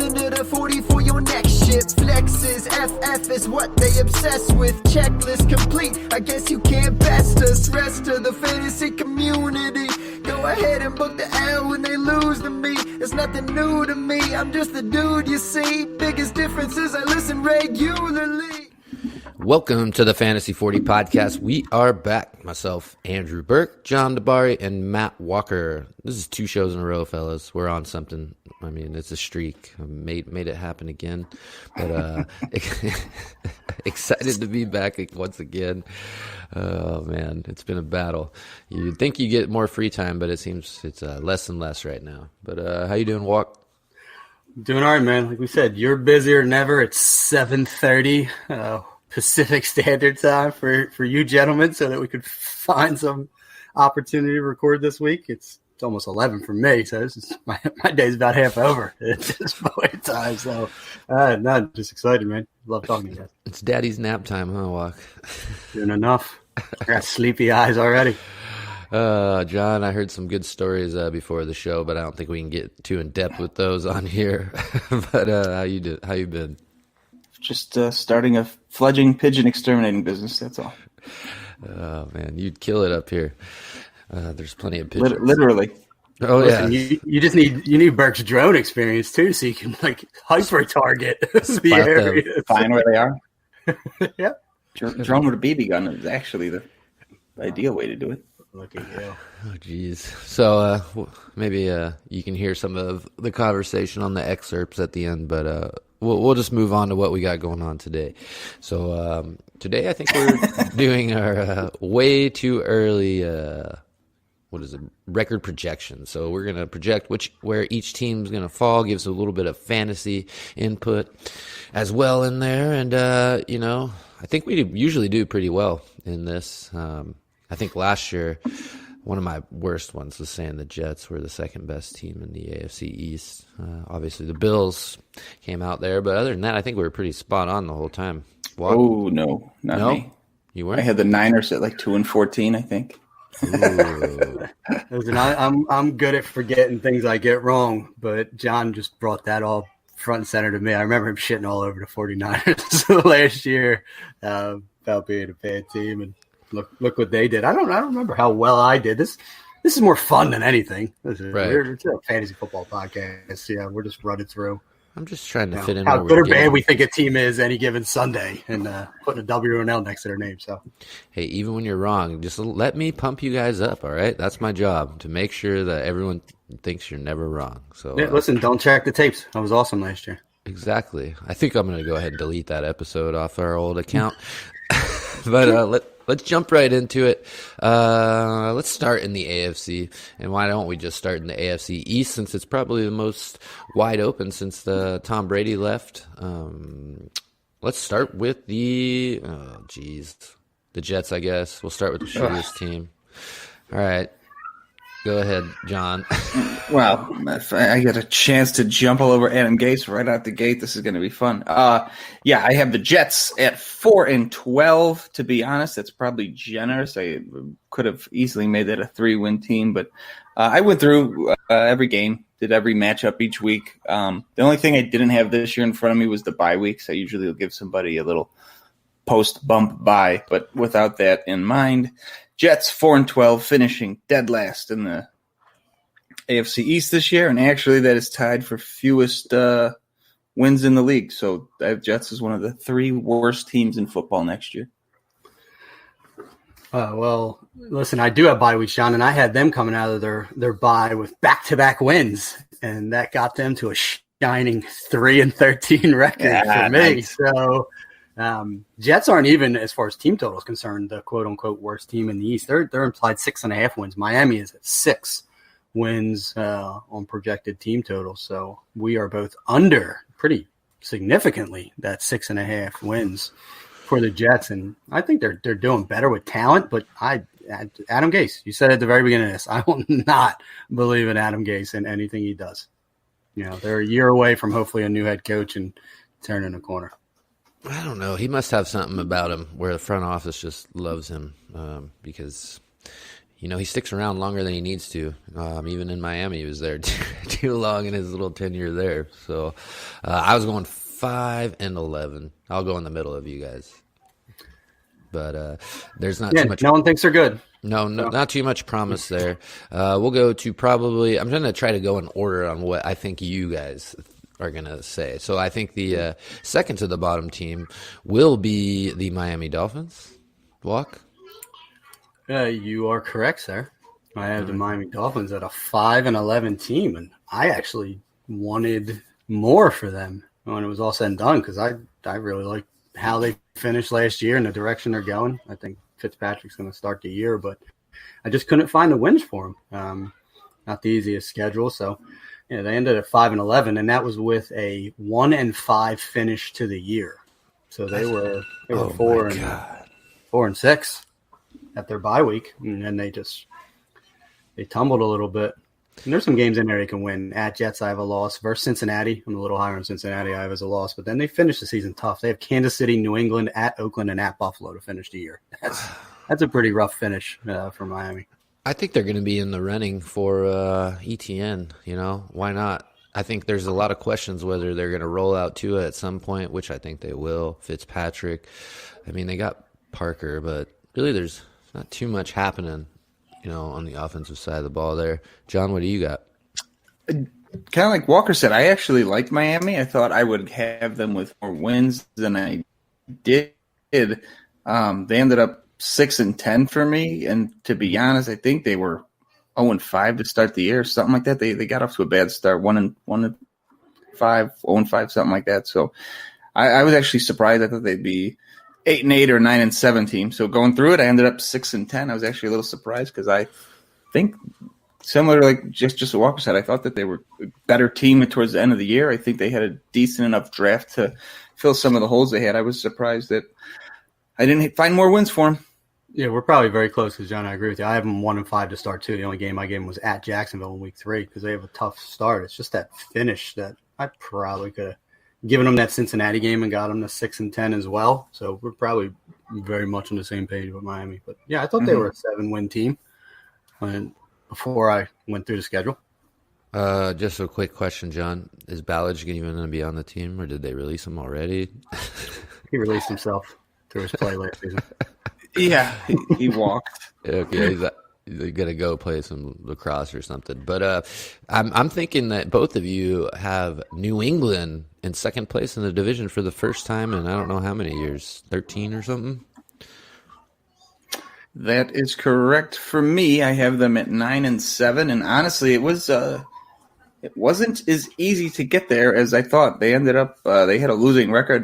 Listen to the 40 for your next shit. Flexes, FF is what they obsessed with. Checklist complete, I guess you can't best us. Rest of the fantasy community, go ahead and book the L when they lose to me. It's nothing new to me, I'm just the dude you see. Biggest difference is I listen regularly. Welcome to the Fantasy 40 podcast. We are back. Myself, Andrew Burke, John DeBari, and Matt Walker. This is 2 shows in a row, fellas. We're on something. I mean, it's a streak. I made it happen again. But excited to be back once again. Oh, man, it's been a battle. You'd think you get more free time, but it seems it's less and less right now. But how you doing, Walk? Doing all right, man. Like we said, you're busier than ever. It's 7:30 Pacific Standard Time for you gentlemen, so that we could find some opportunity to record this week. It's almost 11 for me, so this is my day's about half over at this point in time. So, no, just excited, man. Love talking to you guys. It's daddy's nap time, huh, Walk? Doing enough. I got sleepy eyes already. John, I heard some good stories before the show, but I don't think we can get too in depth with those on here. But how you been? Just starting a fledgling pigeon exterminating business, that's all. Oh, man, you'd kill it up here. There's plenty of pigeons. Literally. Oh, Listen, yeah. You just need Burke's drone experience, too, so you can, like, hyper-target the area. Find where they are. Yeah. Drone with a BB gun is actually the ideal way to do it. Look at you. Oh, geez. So maybe you can hear some of the conversation on the excerpts at the end, but we'll just move on to what we got going on today. So today I think we're doing our way too early record projection. So we're going to project where each team's going to fall, gives a little bit of fantasy input as well in there. And, I think we usually do pretty well in this. I think last year, one of my worst ones was saying the Jets were the second best team in the AFC East. Obviously, the Bills came out there, but other than that, I think we were pretty spot on the whole time. Oh, no, not me. You weren't? I had the Niners at like 2-14, I think. Listen, I'm good at forgetting things I get wrong, but John just brought that all front and center to me. I remember him shitting all over the 49ers last year about being a bad team, and look what they did. I don't remember how well I did. This is more fun than anything. Right. It's a fantasy football podcast. Yeah, we're just running through. I'm just trying to fit in how good or bad we think a team is any given Sunday, and putting a W and L next to their name. So, hey, even when you're wrong, just let me pump you guys up. All right, that's my job, to make sure that everyone thinks you're never wrong. So, listen, don't check the tapes. I was awesome last year. Exactly. I think I'm going to go ahead and delete that episode off our old account. But let's jump right into it. Let's start in the AFC. And why don't we just start in the AFC East, since it's probably the most wide open since Tom Brady left. Let's start with the Jets, I guess. We'll start with the shittiest team. All right. Go ahead, John. Well, if I get a chance to jump all over Adam Gase right out the gate, this is going to be fun. I have the Jets at 4-12. To be honest, that's probably generous. I could have easily made that a 3-win team, but I went through every game, did every matchup each week. The only thing I didn't have this year in front of me was the bye weeks. I usually will give somebody a little post-bump bye, but without that in mind, Jets 4-12, finishing dead last in the AFC East this year, and actually that is tied for fewest wins in the league. So I have Jets as one of the 3 worst teams in football next year. Well, listen, I do have bye weeks, John, and I had them coming out of their bye with back-to-back wins, and that got them to a shining 3-13 record for me. Nice. So Jets aren't even, as far as team total is concerned, the quote-unquote worst team in the East. They're implied 6.5 wins. Miami is at 6 wins on projected team total. So we are both under pretty significantly that 6.5 wins for the Jets. And I think they're doing better with talent. But Adam Gase, you said at the very beginning of this, I will not believe in Adam Gase and anything he does. They're a year away from hopefully a new head coach and turning a corner. I don't know. He must have something about him where the front office just loves him because he sticks around longer than he needs to. Even in Miami, he was there too long in his little tenure there. So I was going 5-11. I'll go in the middle of you guys. But there's not too much. No one thinks they're good. No, not too much promise there. We'll go to probably. I'm going to try to go in order on what I think you guys are going to say. So I think the second to the bottom team will be the Miami Dolphins. Walk. You are correct, sir. I have the Miami Dolphins at a 5-11 team, and I actually wanted more for them when it was all said and done because I really like how they finished last year and the direction they're going. I think Fitzpatrick's going to start the year, but I just couldn't find the wins for him. Not the easiest schedule, so they ended at 5-11, and that was with a 1-5 finish to the year. So they were 4-6 at their bye week, and then they tumbled a little bit. And there's some games in there they can win. At Jets, I have a loss. Versus Cincinnati, I'm a little higher on Cincinnati. I have as a loss. But then they finish the season tough. They have Kansas City, New England, at Oakland, and at Buffalo to finish the year. That's a pretty rough finish for Miami. I think they're going to be in the running for ETN. Why not? I think there's a lot of questions whether they're going to roll out Tua at some point, which I think they will. Fitzpatrick. I mean, they got Parker, but really there's not too much happening, on the offensive side of the ball there. John, what do you got? Kind of like Walker said, I actually liked Miami. I thought I would have them with more wins than I did. They ended up 6-10 for me, and to be honest, I think they were 0-5 to start the year, something like that. They got off to a bad start, 1-5, 0-5, something like that. So I was actually surprised. I thought they'd be 8-8 or 9-7 team. So going through it, I ended up 6-10. I was actually a little surprised because I think similar to like just what Walker said, I thought that they were a better team towards the end of the year. I think they had a decent enough draft to fill some of the holes they had. I was surprised that I didn't find more wins for them. Yeah, we're probably very close because, John, I agree with you. I have them 1-5 to start, too. The only game I gave them was at Jacksonville in week 3 because they have a tough start. It's just that finish that I probably could have given them that Cincinnati game and got them to 6-10 as well. So we're probably very much on the same page with Miami. But, yeah, I thought they were a 7-win team before I went through the schedule. Just a quick question, John. Is Ballage even going to be on the team, or did they release him already? He released himself through his play last season. Yeah, he walked. Okay, he's going to go play some lacrosse or something. But I'm thinking that both of you have New England in second place in the division for the first time in I don't know how many years, 13 or something? That is correct for me. I have them at 9-7, and honestly, it wasn't as easy to get there as I thought. They ended up they had a losing record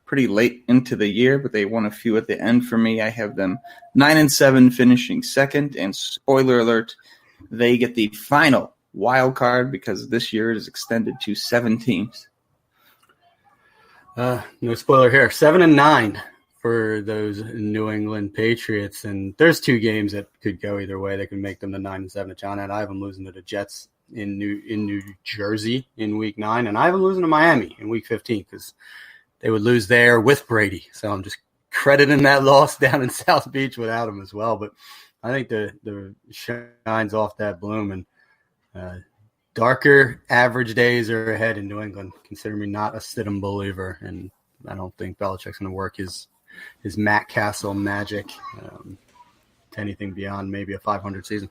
pretty late into the year, but they won a few at the end for me. I have them 9-7, finishing second, and spoiler alert, they get the final wild card because this year is extended to 7 teams. No spoiler here. 7-9 for those New England Patriots, and there's 2 games that could go either way. They could make them the 9-7 that John had. I have them losing to the Jets in New Jersey in week 9, and I have them losing to Miami in week 15 because they would lose there with Brady. So I'm just crediting that loss down in South Beach without him as well. But I think the shines off that bloom, and darker average days are ahead in New England. Consider me not a Stidham believer, and I don't think Belichick's going to work his Matt Castle magic to anything beyond maybe a 500 season.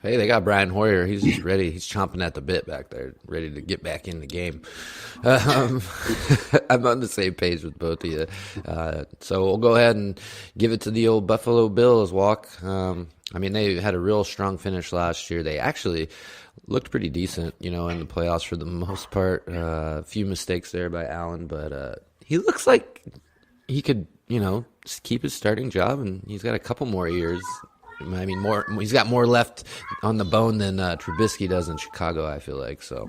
Hey, they got Brian Hoyer. He's just ready. He's chomping at the bit back there, ready to get back in the game. I'm on the same page with both of you. So we'll go ahead and give it to the old Buffalo Bills, Walk. I mean, they had a real strong finish last year. They actually looked pretty decent, in the playoffs for the most part. A few mistakes there by Allen, but he looks like he could, just keep his starting job, and he's got a couple more years. I mean, he's got more left on the bone than Trubisky does in Chicago, I feel like. So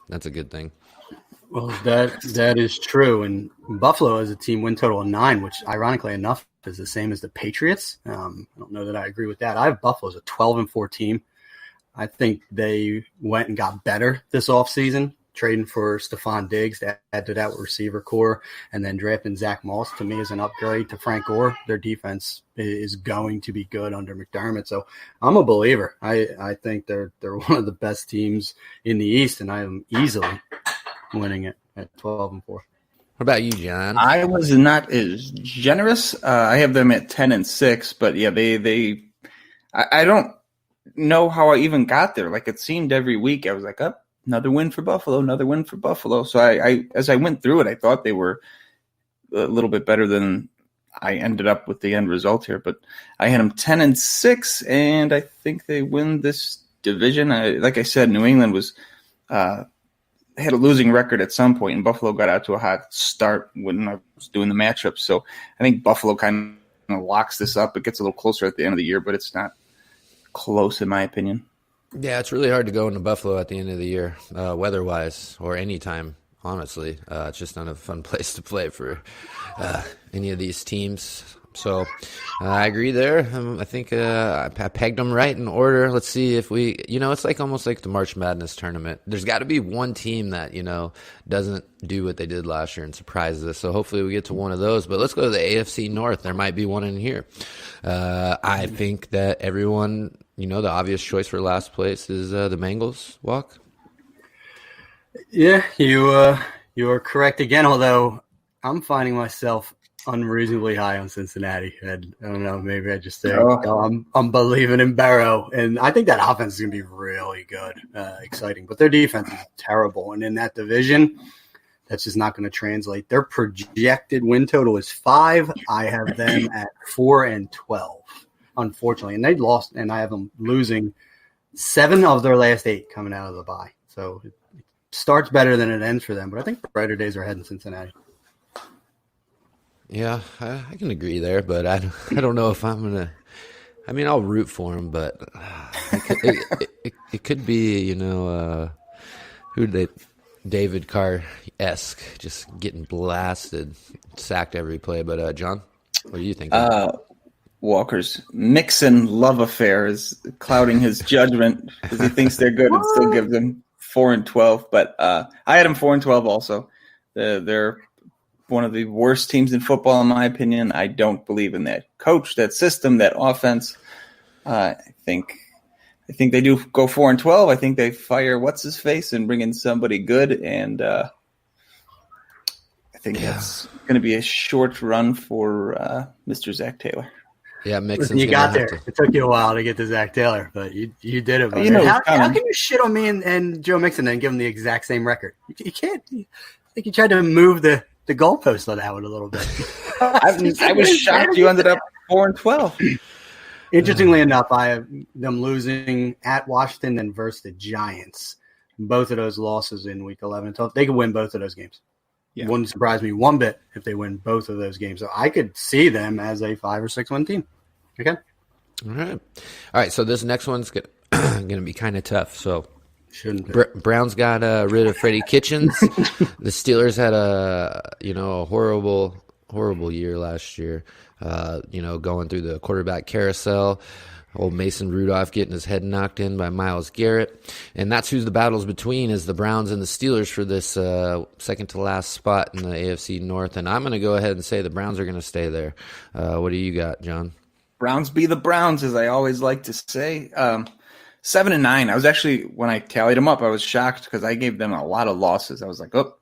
that's a good thing. Well, that is true. And Buffalo has a team win total of 9, which ironically enough is the same as the Patriots. I don't know that I agree with that. I have Buffalo as a 12-4 team. I think they went and got better this offseason trading for Stephon Diggs to add to that receiver core, and then drafting Zach Moss to me is an upgrade to Frank Gore. Their defense is going to be good under McDermott. So I'm a believer. I think they're one of the best teams in the East, and I am easily winning it at 12-4. What about you, John? I was not as generous. I have them at 10-6, but yeah, I don't know how I even got there. Like, it seemed every week I was like, oh, another win for Buffalo, another win for Buffalo. So I as I went through it, I thought they were a little bit better than I ended up with the end result here. But I had them 10-6, and I think they win this division. Like I said, New England was had a losing record at some point, and Buffalo got out to a hot start when I was doing the matchup. So I think Buffalo kind of locks this up. It gets a little closer at the end of the year, but it's not close in my opinion. Yeah, it's really hard to go into Buffalo at the end of the year, weather-wise, or any time, honestly. It's just not a fun place to play for any of these teams. So I agree there. I think I pegged them right in order. Let's see if we, it's like almost like the March Madness tournament. There's got to be one team that, doesn't do what they did last year and surprises us. So hopefully we get to one of those. But let's go to the AFC North. There might be one in here. I think that everyone, the obvious choice for last place is the Bengals. Walk. Yeah, you are correct again, although I'm finding myself unreasonably high on Cincinnati. And I don't know, maybe I just think I'm believing in Burrow, and I think that offense is going to be really good, exciting. But their defense is terrible, and in that division, that's just not going to translate. Their projected win total is 5. I have them at 4-12, unfortunately, and they lost, and I have them losing 7 of their last 8 coming out of the bye. So it starts better than it ends for them, but I think brighter days are ahead in Cincinnati. Yeah, I can agree there, but I don't know if I'm going to – I mean, I'll root for him, but it could be, David Carr-esque, just getting blasted, sacked every play. But, John, what do you think? Walker's Mixon love affair is clouding his judgment because he thinks they're good and still gives them 4-12. But I had them 4-12 also. They're one of the worst teams in football, in my opinion. I don't believe in that coach, that system, that offense. I think they do go 4-12. I think they fire what's his face and bring in somebody good, and I think that's going to be a short run for Mr. Zach Taylor. Yeah, Mixon's you got there. It took you a while to get to Zach Taylor, but you did it. How can you shit on me and Joe Mixon and give him the exact same record? You can't. I think you tried to move the goalpost on that one a little bit. I was shocked you ended up 4-12. Interestingly enough, I have them losing at Washington and versus the Giants. Both of those losses in Week 11. So they could win both of those games. Yeah. Wouldn't surprise me one bit if they win both of those games. So I could see them as a 5 or 6 win team. Okay. All right. So this next one's going to be kind of tough. So shouldn't be. Browns got rid of Freddie Kitchens. The Steelers had a horrible year last year. Going through the quarterback carousel. Old Mason Rudolph getting his head knocked in by Myles Garrett. And that's who the battle's between is the Browns and the Steelers for this second to last spot in the AFC North. And I'm going to go ahead and say the Browns are going to stay there. What do you got, John? Browns be the Browns, as I always like to say. 7-9. I was actually, when I tallied them up, I was shocked because I gave them a lot of losses. I was like, oh,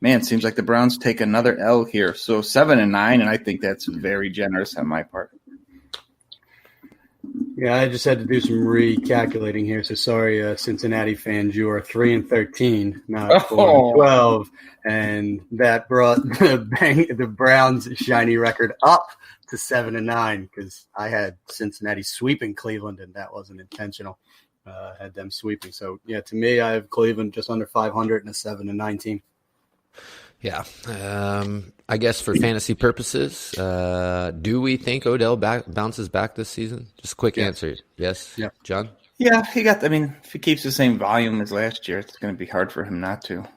man, seems like the Browns take another L here. So 7-9, and I think that's very generous on my part. Yeah, I just had to do some recalculating here. So sorry, Cincinnati fans, you are 3-13, not 4-12, and that brought the Browns' shiny record up to 7-9 because I had Cincinnati sweeping Cleveland, and that wasn't intentional. Had them sweeping. So yeah, to me, I have Cleveland just under 500 and a 7-9 team. Yeah. I guess for fantasy purposes, do we think Odell bounces back this season? Just a quick answer. Yes? Yeah. John? Yeah, if he keeps the same volume as last year, it's going to be hard for him not to.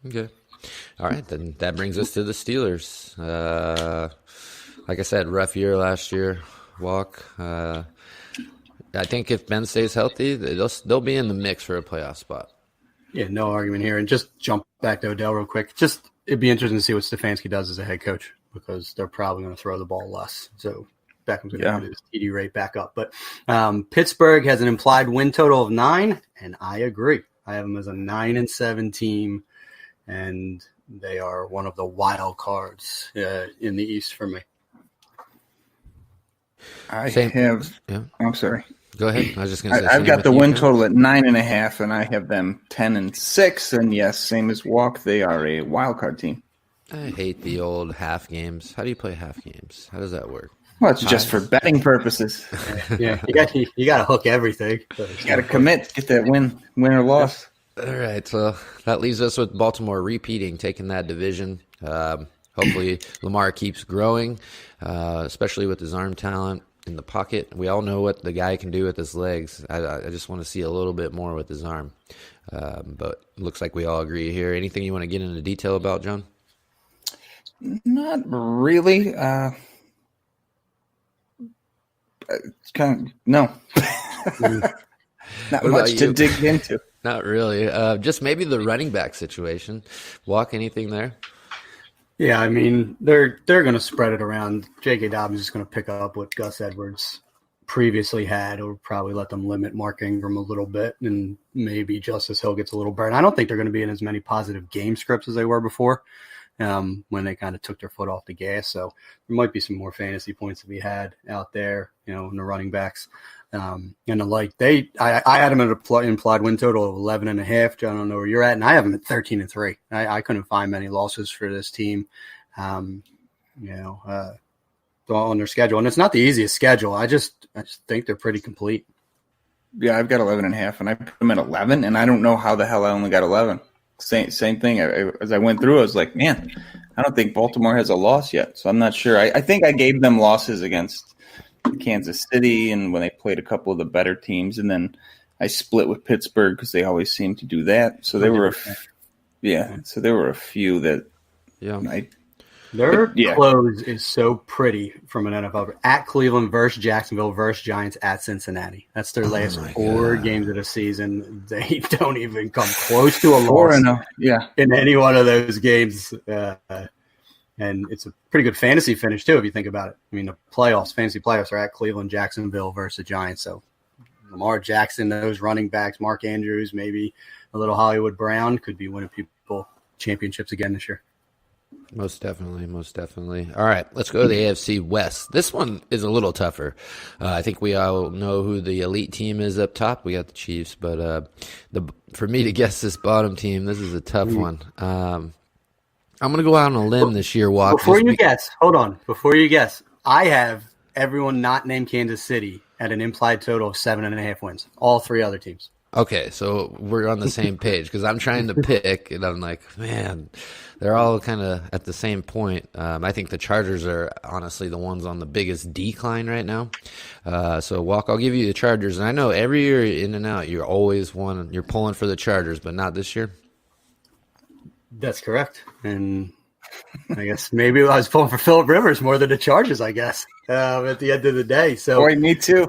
Okay. All right, then that brings us to the Steelers. Like I said, rough year last year. Walk. I think if Ben stays healthy, they'll be in the mix for a playoff spot. Yeah, no argument here. And just jump back to Odell real quick. It'd be interesting to see what Stefanski does as a head coach because they're probably going to throw the ball less. So Beckham's going to get his TD rate back up. But Pittsburgh has an implied win total of 9, and I agree. I have them as a 9-7 team, and they are one of the wild cards in the East for me. I'm sorry. Go ahead. I was just going to say. I've got the win total at 9.5, and I have them 10-6. And yes, same as Walk, they are a wild card team. I hate the old half games. How do you play half games? How does that work? Well, it's just for betting purposes. Yeah, you got to hook everything. You got to commit, get that win or loss. All right, so that leaves us with Baltimore repeating, taking that division. Hopefully, Lamar keeps growing, especially with his arm talent in the pocket. We all know what the guy can do with his legs. I just want to see a little bit more with his arm. But looks like we all agree here. Anything you want to get into detail about, John? Not really. It's kind of no. Not much to dig into. Not really. Just maybe the running back situation. Walk, anything there? Yeah, I mean, they're going to spread it around. J.K. Dobbins is going to pick up what Gus Edwards previously had, or probably let them limit Mark Ingram a little bit, and maybe Justice Hill gets a little burn. I don't think they're going to be in as many positive game scripts as they were before when they kind of took their foot off the gas. So there might be some more fantasy points to be had out there, in the running backs. And the like, I had them at an implied win total of 11.5. John, I don't know where you're at, and I have them at 13-3. I couldn't find many losses for this team, on their schedule, and it's not the easiest schedule. I just think they're pretty complete. Yeah, I've got 11.5, and I put them at 11, and I don't know how the hell I only got 11. Same thing. As I went through, I was like, man, I don't think Baltimore has a loss yet, so I'm not sure. I think I gave them losses against Kansas City and when they played a couple of the better teams, and then I split with Pittsburgh because they always seem to do that. So there were a few that their close is so pretty from an NFL. At Cleveland versus Jacksonville versus Giants at Cincinnati. That's their last 4 games of the season. They don't even come close to a loss in any one of those games. And it's a pretty good fantasy finish, too, if you think about it. I mean, the fantasy playoffs are at Cleveland, Jacksonville versus the Giants. So Lamar Jackson, those running backs, Mark Andrews, maybe a little Hollywood Brown could be winning people championships again this year. Most definitely. All right, let's go to the AFC West. This one is a little tougher. I think we all know who the elite team is up top. We got the Chiefs, but for me to guess this bottom team, this is a tough one. I'm going to go out on a limb this year, Walk. Before you guess, I have everyone not named Kansas City at an implied total of 7.5 wins. All 3 other teams. Okay, so we're on the same page because I'm trying to pick, and I'm like, man, they're all kind of at the same point. I think the Chargers are honestly the ones on the biggest decline right now. So, Walk, I'll give you the Chargers. And I know every year in and out, you're pulling for the Chargers, but not this year. That's correct. And I guess maybe I was pulling for Phillip Rivers more than the Chargers, I guess, at the end of the day. So, boy, me too.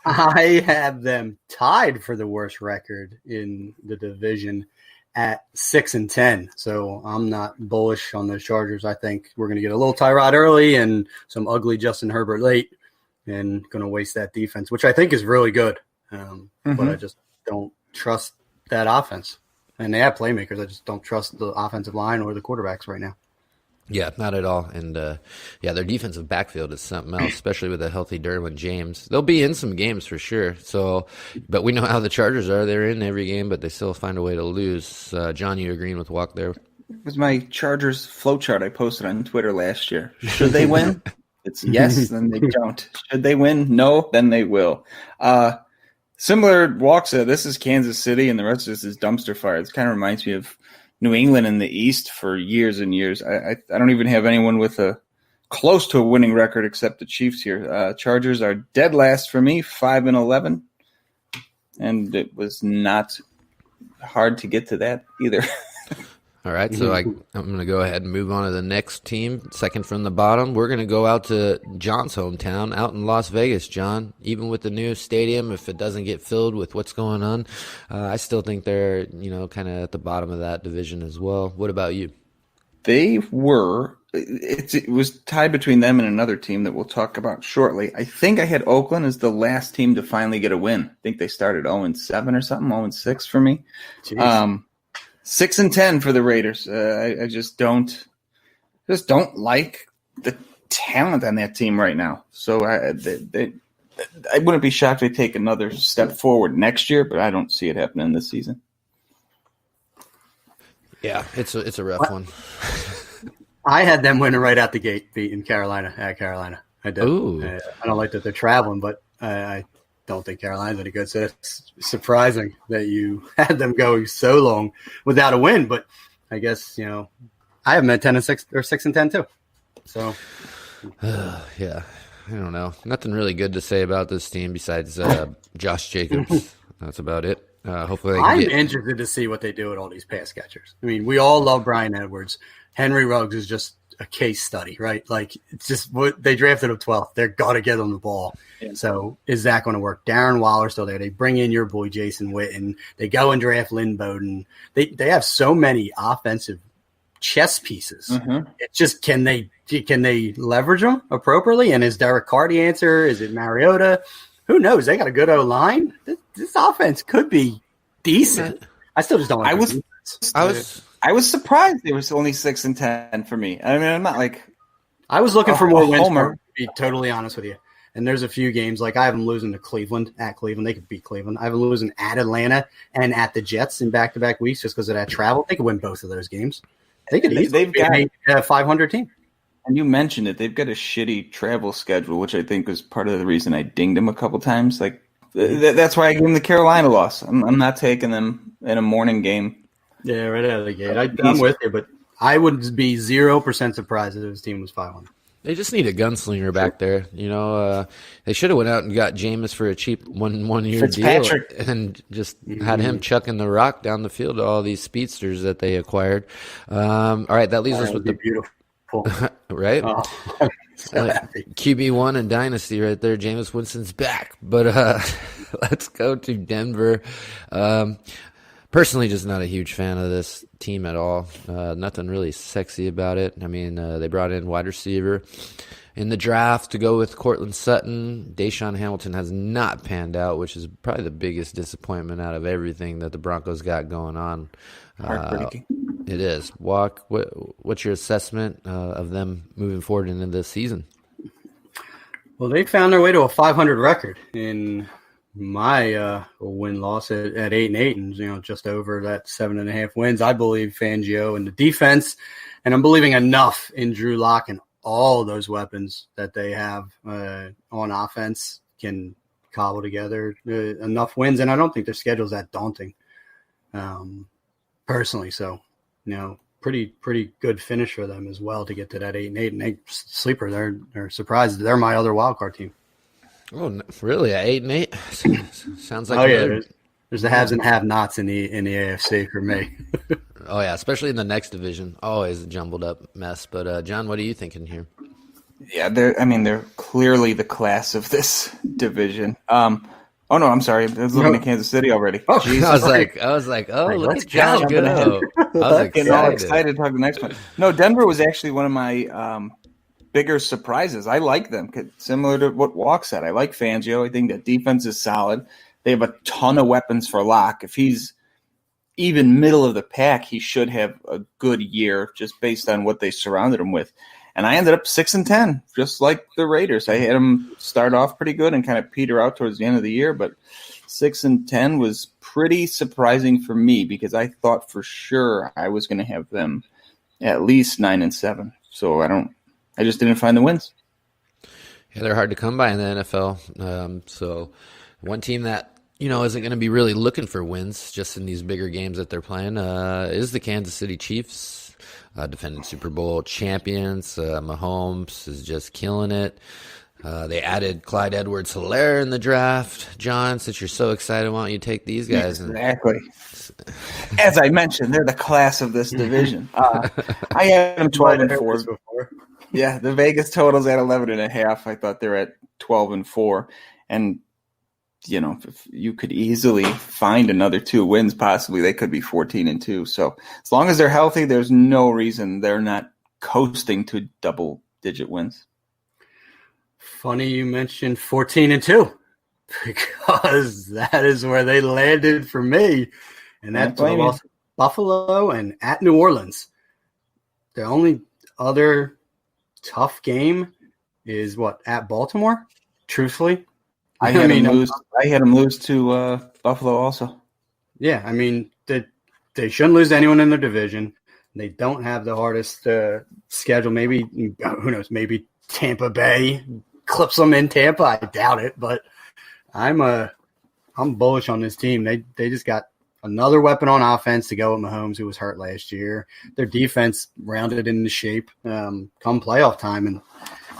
I have them tied for the worst record in the division at 6-10. So I'm not bullish on the Chargers. I think we're going to get a little Tyrod early and some ugly Justin Herbert late and going to waste that defense, which I think is really good. But I just don't trust that offense. And they have playmakers. I just don't trust the offensive line or the quarterbacks right now. Yeah, not at all. And, their defensive backfield is something else, especially with a healthy Derwin James. They'll be in some games for sure. But we know how the Chargers are. They're in every game, but they still find a way to lose. John, you agreeing with Walk there? It was my Chargers flowchart I posted on Twitter last year. Should they win? It's yes, then they don't. Should they win? No, then they will. Similar, Walk said, this is Kansas City, and the rest of this is dumpster fire. It kind of reminds me of New England in the East for years and years. I don't even have anyone with a close to a winning record except the Chiefs here. Chargers are dead last for me, 5-11, and it was not hard to get to that either. All right, so I'm going to go ahead and move on to the next team, second from the bottom. We're going to go out to John's hometown, out in Las Vegas, John. Even with the new stadium, if it doesn't get filled with what's going on, I still think they're, kind of at the bottom of that division as well. What about you? They were. It was tied between them and another team that we'll talk about shortly. I think I had Oakland as the last team to finally get a win. I think they started 0-7 or something, 0-6 for me. Jeez. 6-10 for the Raiders. I just don't like the talent on that team right now. So I wouldn't be shocked if they take another step forward next year, but I don't see it happening this season. Yeah, it's a rough one. I had them winning right out the gate, beating Carolina at Carolina. I did. I don't like that they're traveling, but I don't think Carolina's any good. So it's surprising that you had them go so long without a win. But I guess I have them at 10-6 or 6-10 too. So yeah, I don't know. Nothing really good to say about this team besides Josh Jacobs. That's about it. Hopefully, I'm interested to see what they do with all these pass catchers. I mean, we all love Brian Edwards. Henry Ruggs is just a case study, right? Like, it's just what they drafted him 12th. They're got to get him the ball. Yeah. So is that going to work? Darren Waller's still there. They bring in your boy Jason Witten. They go and draft Lynn Bowden. They have so many offensive chess pieces. Mm-hmm. It's just can they leverage them appropriately? And is Derek Carr the answer? Is it Mariota? Who knows? They got a good O-line. This offense could be decent. I still just don't like I was surprised it was only 6-10 for me. I mean, I'm not like I was looking for more wins. To be totally honest with you, and there's a few games like I have them losing to Cleveland at Cleveland. They could beat Cleveland. I have them losing at Atlanta and at the Jets in back-to-back weeks just because of that travel. They could win both of those games. They could. They've got a 500 team. And you mentioned it. They've got a shitty travel schedule, which I think was part of the reason I dinged them a couple times. Like that's why I gave them the Carolina loss. I'm not taking them in a morning game. Yeah, right out of the gate. I'm with you, but I would be 0% surprised if this team was 500. They just need a gunslinger back there. They should have went out and got Jameis for a cheap one-year deal and just had him chucking the rock down the field to all these speedsters that they acquired. All right, that leaves us with the beautiful. Right? Oh, so happy. QB1 and Dynasty right there. Jameis Winston's back. But let's go to Denver. Personally, just not a huge fan of this team at all. Nothing really sexy about it. I mean, they brought in wide receiver in the draft to go with Cortland Sutton. Deshaun Hamilton has not panned out, which is probably the biggest disappointment out of everything that the Broncos got going on. Heartbreaking. It is. What's your assessment of them moving forward into this season? Well, they found their way to a 500 record in my win-loss at 8-8, and just over that 7.5 wins. I believe Fangio and the defense, and I'm believing enough in Drew Lock and all those weapons that they have on offense can cobble together enough wins, and I don't think their schedule's that daunting, personally. So, pretty good finish for them as well to get to that 8-8, and they sleeper. They're surprised. They're my other wild card team. Oh, really? At 8-8? Sounds like there's the haves and have-nots in the AFC for me. Oh yeah, especially in the next division, always a jumbled up mess. But John, what are you thinking here? Yeah, they're clearly the class of this division. Oh no, I'm sorry, I was looking at Kansas City already. Oh, I was like, oh, look at John go. I was excited to talk the next one. No, Denver was actually one of my bigger surprises. I like them, similar to what Walk said. I like Fangio. I think that defense is solid. They have a ton of weapons for Locke. If he's even middle of the pack, he should have a good year just based on what they surrounded him with. And I ended up 6-10, just like the Raiders. I had them start off pretty good and kind of peter out towards the end of the year, but 6-10 was pretty surprising for me because I thought for sure I was going to have them at least 9-7. So I just didn't find the wins. Yeah, they're hard to come by in the NFL. So one team that isn't going to be really looking for wins just in these bigger games that they're playing is the Kansas City Chiefs, defending Super Bowl champions. Mahomes is just killing it. They added Clyde Edwards-Helaire in the draft. John, since you're so excited, why don't you take these guys? Exactly. As I mentioned, they're the class of this division. I had them 12-4. Yeah, the Vegas total's at 11.5. I thought they're at 12-4, and if you could easily find another 2 wins, possibly they could be 14-2. So as long as they're healthy, there's no reason they're not coasting to double-digit wins. Funny you mentioned 14-2 because that is where they landed for me, and that's lost Buffalo and at New Orleans. The only other tough game is at Baltimore. Truthfully, I had them lose to Buffalo also. Yeah, I mean they shouldn't lose to anyone in their division. They don't have the hardest schedule. Maybe who knows? Maybe Tampa Bay clips them in Tampa. I doubt it, but I'm bullish on this team. They just got another weapon on offense to go with Mahomes, who was hurt last year. Their defense rounded into shape come playoff time, and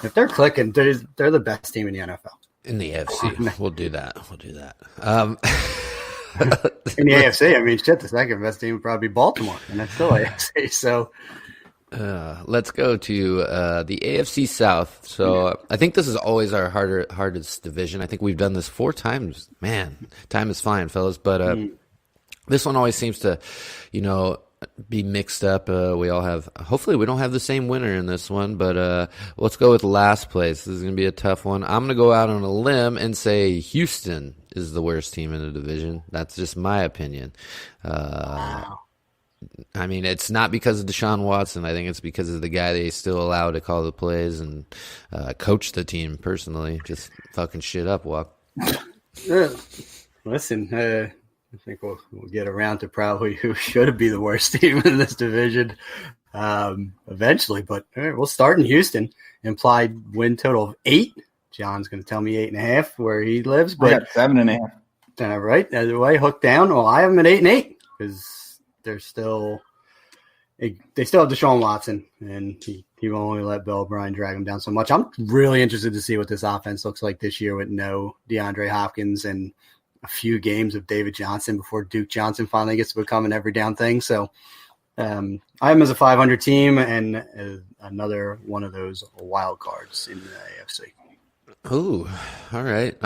if they're clicking, they're the best team in the NFL. In the AFC, we'll do that. In the AFC, I mean, the second best team would probably be Baltimore, and that's still AFC. So. Let's go to the AFC South. So I think this is always our hardest division. I think we've done this 4 times. Man, time is flying, fellas. But this one always seems to, be mixed up. We all have. Hopefully, we don't have the same winner in this one. But let's go with last place. This is going to be a tough one. I'm going to go out on a limb and say Houston is the worst team in the division. That's just my opinion. Wow. I mean, it's not because of Deshaun Watson. I think it's because of the guy they still allow to call the plays and coach the team personally. Just fucking shit up, Walk. Listen, I think we'll get around to probably who should be the worst team in this division eventually. But we'll start in Houston. Implied win total of 8. John's going to tell me 8.5 where he lives. But I got 7.5. Right, either way, hooked down. Well, I have him at 8-8 because they still have Deshaun Watson, and he will only let Bill O'Brien drag him down so much. I'm really interested to see what this offense looks like this year with no DeAndre Hopkins and a few games of David Johnson before Duke Johnson finally gets to become an every down thing. So I have him as a 500 team and another one of those wild cards in the AFC. Ooh, all right.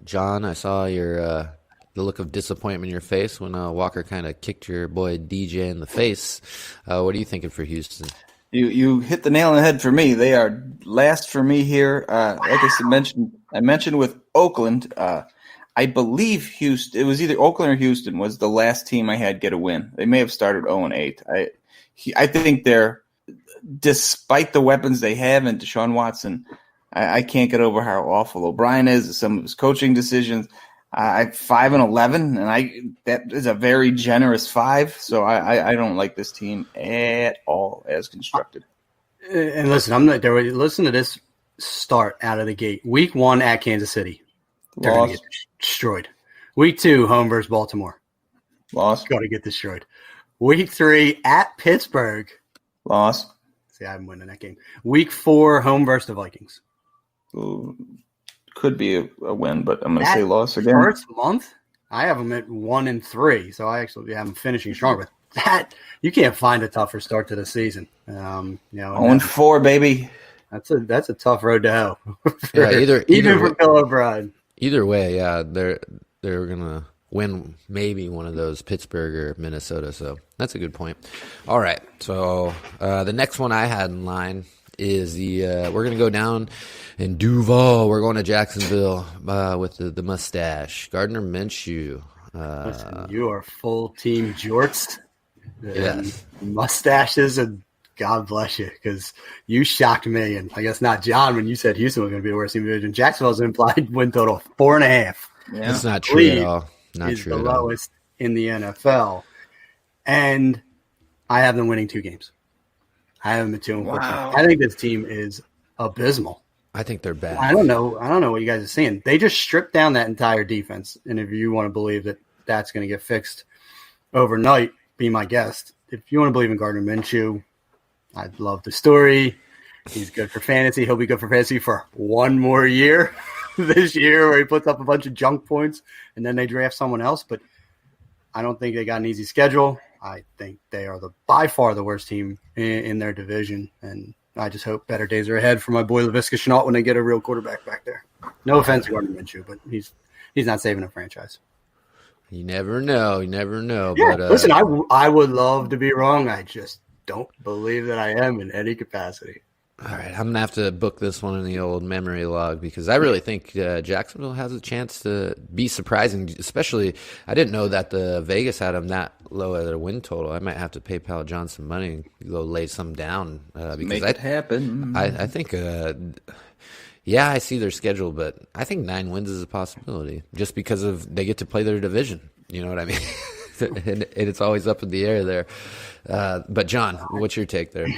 John, I saw the look of disappointment in your face when Walker kind of kicked your boy DJ in the face. What are you thinking for Houston? You hit the nail on the head for me. They are last for me here. Like I mentioned with Oakland, I believe Houston. It was either Oakland or Houston was the last team I had get a win. They may have started 0-8. I think they're, despite the weapons they have and Deshaun Watson, I can't get over how awful O'Brien is. Some of his coaching decisions. 5-11, and that is a very generous 5. So I don't like this team at all as constructed. And listen, I'm not there. Listen to this start out of the gate. Week 1 at Kansas City, they're going to get destroyed. Week 2, home versus Baltimore, lost. Going to get destroyed. Week 3 at Pittsburgh, lost. See, I'm winning that game. Week 4, home versus the Vikings. Ooh. Could be a win, but I'm going to say loss again. First month, I have them at 1-3, so I actually have them finishing strong. But that you can't find a tougher start to the season. 0-4, baby. That's a tough road to hoe. Even for Bill O'Brien. Either way, yeah, they're gonna win maybe one of those, Pittsburgh or Minnesota. So that's a good point. All right, so the next one I had in line is we're going to go down in Duval. We're going to Jacksonville with the mustache. Gardner Minshew. Listen, you are full team jorts. Yes. Mustaches, and God bless you, because you shocked me, and I guess not John when you said Houston was going to be the worst team in the division. Jacksonville's implied win total 4.5. Yeah. That's not true at all. Not is true the at all. lowest in the NFL. And I have them winning 2 games. I have them at 2-14. Wow. I think this team is abysmal. I think they're bad. I don't know what you guys are seeing. They just stripped down that entire defense. And if you want to believe that that's going to get fixed overnight, be my guest. If you want to believe in Gardner Minshew, I love the story. He's good for fantasy. He'll be good for fantasy for one more year this year where he puts up a bunch of junk points and then they draft someone else. But I don't think they got an easy schedule. I think they are by far the worst team in their division. And I just hope better days are ahead for my boy Laviska Shenault when they get a real quarterback back there. No offense to Gardner Minshew, but he's not saving a franchise. You never know. You never know. Yeah, but listen, I would love to be wrong. I just don't believe that I am in any capacity. All right, I'm going to have to book this one in the old memory log because I really think Jacksonville has a chance to be surprising, especially I didn't know that the Vegas had them that low at a win total. I might have to PayPal John some money and go lay some down. Because Make it happen. I think, yeah, I see their schedule, but I think 9 wins is a possibility just because of they get to play their division. You know what I mean? and it's always up in the air there. But, John, what's your take there?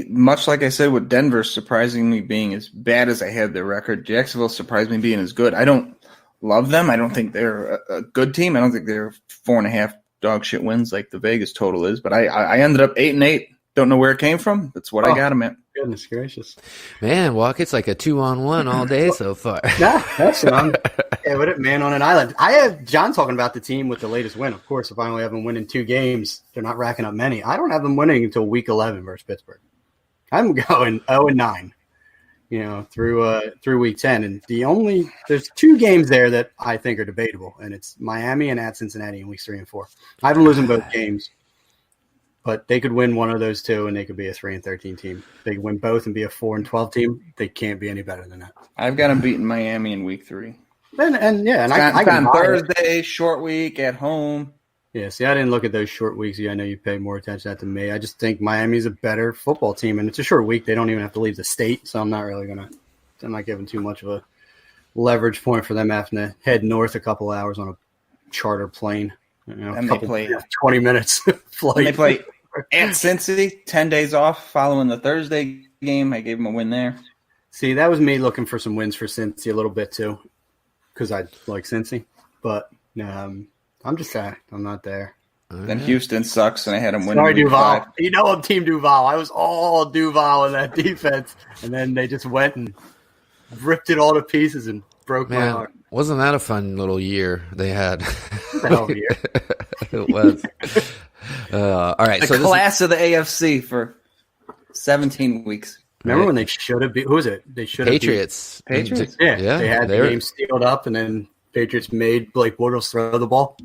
Much like I said with Denver surprising me being as bad as I had their record, Jacksonville surprised me being as good. I don't love them. I don't think they're a good team. I don't think they're 4.5 dog shit wins like the Vegas total is. But I ended up 8-8. Don't know where it came from. That's what I got them at. Goodness gracious. Man, Walk, it's like a 2-on-1 all day so far. Nah, that's what with it, man on an island. I have John talking about the team with the latest win. Of course, if I only have them winning 2 games, they're not racking up many. I don't have them winning until week 11 versus Pittsburgh. I'm going 0-9, through week 10. And there's 2 games there that I think are debatable, and it's Miami and at Cincinnati in weeks 3 and 4. I have them losing both games. But they could win one of those 2, and they could be a 3-13 team. They could win both and be a 4-12 team. They can't be any better than that. I've got them beating Miami in week 3. I got Thursday, short week at home. Yeah, see, I didn't look at those short weeks. I know you pay more attention to that than me. I just think Miami's a better football team, and it's a short week. They don't even have to leave the state, so I'm not giving too much of a leverage point for them having to head north a couple hours on a charter plane. And they play 20 minutes flight. And they play at Cincy, 10 days off following the Thursday game. I gave them a win there. See, that was me looking for some wins for Cincy a little bit too, because I like Cincy. But I'm just saying, I'm not there. Then Houston sucks, and I had them win. Sorry, Duval. I'm Team Duval. I was all Duval in that defense, and then they just went and ripped it all to pieces and broke my heart. Wasn't that a fun little year they had? Hell of a year. It was. All right. The class of the AFC for 17 weeks. Remember when they should have been? Who was it? They should have Patriots. Patriots? Yeah. They had the game sealed up, and then Patriots made Blake Bortles throw the ball.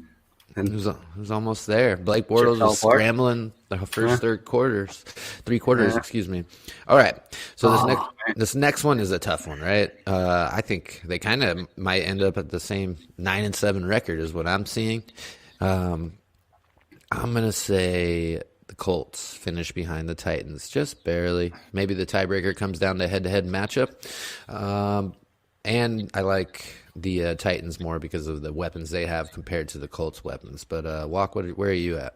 And it was almost there. Blake Bortles was scrambling the first 3 quarters, excuse me. All right. So this next one is a tough one, right? I think they kind of might end up at the same 9-7 record is what I'm seeing. I'm going to say the Colts finish behind the Titans, just barely. Maybe the tiebreaker comes down to head-to-head matchup. And I like the Titans more because of the weapons they have compared to the Colts' weapons. But, Walk, where are you at?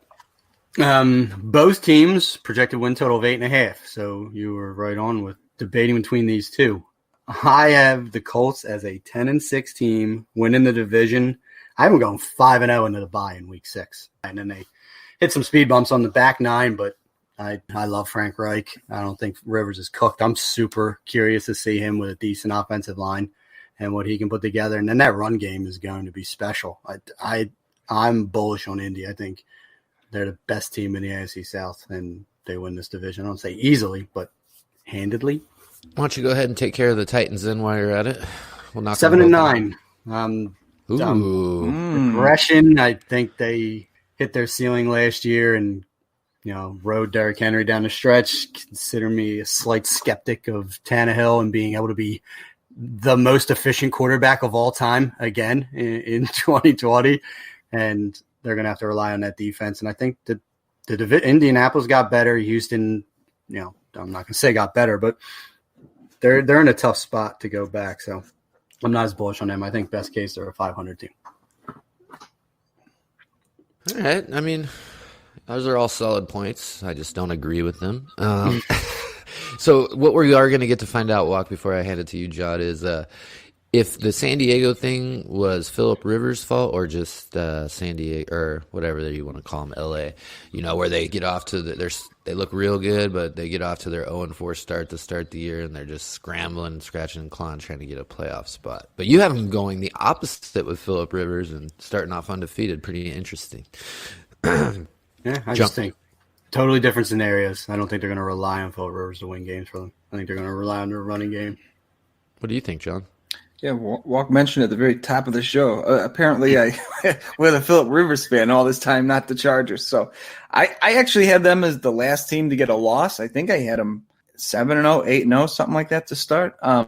Both teams projected win total of 8.5, so you were right on with debating between these two. I have the Colts as a 10-6 team, winning the division. I haven't gone 5-0 into the bye in week 6. And then they hit some speed bumps on the back 9, but I love Frank Reich. I don't think Rivers is cooked. I'm super curious to see him with a decent offensive line and what he can put together. And then that run game is going to be special. I'm bullish on Indy. I think they're the best team in the AFC South, and they win this division. I don't say easily, but handedly. Why don't you go ahead and take care of the Titans then while you're at it? We'll knock 7-9. Ooh. Regression. I think they hit their ceiling last year and rode Derrick Henry down the stretch. Consider me a slight skeptic of Tannehill and being able to be the most efficient quarterback of all time again in 2020. And they're going to have to rely on that defense. And I think that Indianapolis got better. Houston, I'm not going to say got better, but they're in a tough spot to go back. So I'm not as bullish on them. I think best case they're a 500 team. All right. I mean, those are all solid points. I just don't agree with them. So what we are going to get to find out, Walk, before I hand it to you, Jod, is if the San Diego thing was Phillip Rivers' fault or just San Diego or whatever you want to call them, LA, where they get off to they look real good, but they get off to their 0-4 start to start the year, and they're just scrambling, scratching and clawing, trying to get a playoff spot. But you have them going the opposite with Phillip Rivers and starting off undefeated. Pretty interesting. Yeah, I just think totally different scenarios. I don't think they're going to rely on Phillip Rivers to win games for them. I think they're going to rely on their running game. What do you think, John? Yeah, Walk mentioned at the very top of the show. Apparently, I was a Phillip Rivers fan all this time, not the Chargers. So I actually had them as the last team to get a loss. I think I had them 7-0, 8-0, something like that to start. I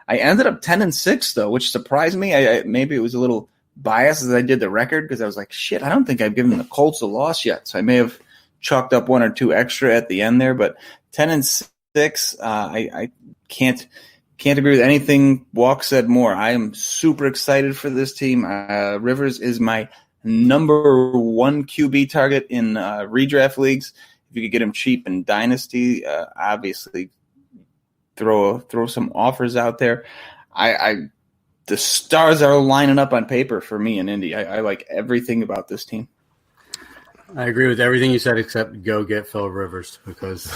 ended up 10-6 though, which surprised me. Maybe it was a little biased as I did the record because I was like, shit, I don't think I've given the Colts a loss yet. So I may have chalked up 1 or 2 extra at the end there, but 10-6. I can't agree with anything Walk said more. I am super excited for this team. Rivers is my number 1 QB target in redraft leagues. If you could get him cheap in Dynasty, obviously throw some offers out there. The stars are lining up on paper for me in Indy. I like everything about this team. I agree with everything you said except go get Phil Rivers because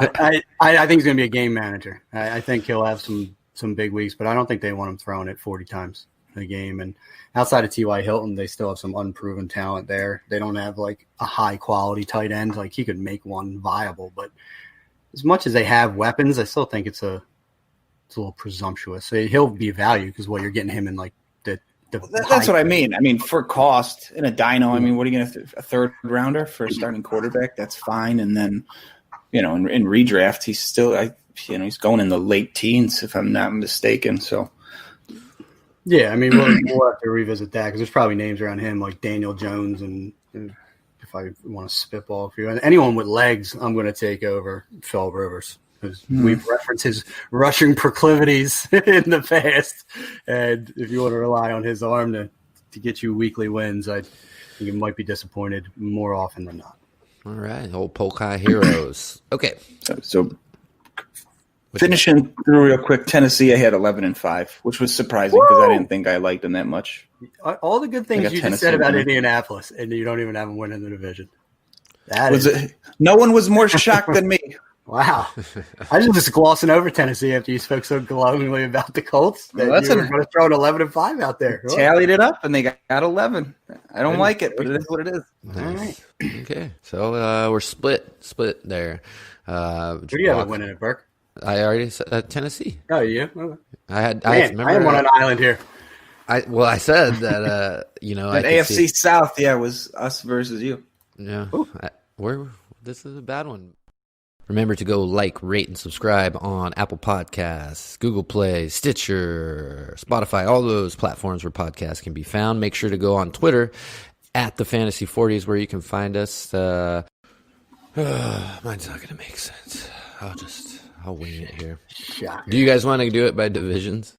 I think he's going to be a game manager. I think he'll have some big weeks, but I don't think they want him throwing it 40 times a game. And outside of T.Y. Hilton, they still have some unproven talent there. They don't have like a high-quality tight end. Like he could make one viable, but as much as they have weapons, I still think it's a little presumptuous. He'll be value because you're getting him in like that's what I mean. I mean, for cost in a dyno, I mean, what are you going to a third rounder for a starting quarterback? That's fine. And then, in redraft, he's still, he's going in the late teens if I'm not mistaken. So, yeah, I mean, we'll have to revisit that because there's probably names around him like Daniel Jones, and if I want to spitball a few, anyone with legs, I'm going to take over Phil Rivers. We've referenced his rushing proclivities in the past. And if you want to rely on his arm to get you weekly wins, I think you might be disappointed more often than not. All right. Old Polkai heroes. Okay. So finishing through real quick, Tennessee, I had 11-5, which was surprising because I didn't think I liked them that much. All the good things you just said about Indianapolis, and you don't even have them win in the division. No one was more shocked than me. Wow. I was just glossing over Tennessee after you spoke so glowingly about the Colts that you were going to throw an 11-5 out there. Tallied it up, and they got 11. I don't like it, but it is what it is. Nice. All right. Okay. So we're split there. Who do you have winning it, Burke? I already said Tennessee. Oh, yeah? Okay. I am on an island here. I said that, that AFC South, was us versus you. Yeah. This is a bad one. Remember to go rate, and subscribe on Apple Podcasts, Google Play, Stitcher, Spotify, all those platforms where podcasts can be found. Make sure to go on Twitter at the Fantasy 40s where you can find us. Mine's not going to make sense. I'll wing it here. Shocker. Do you guys want to do it by divisions?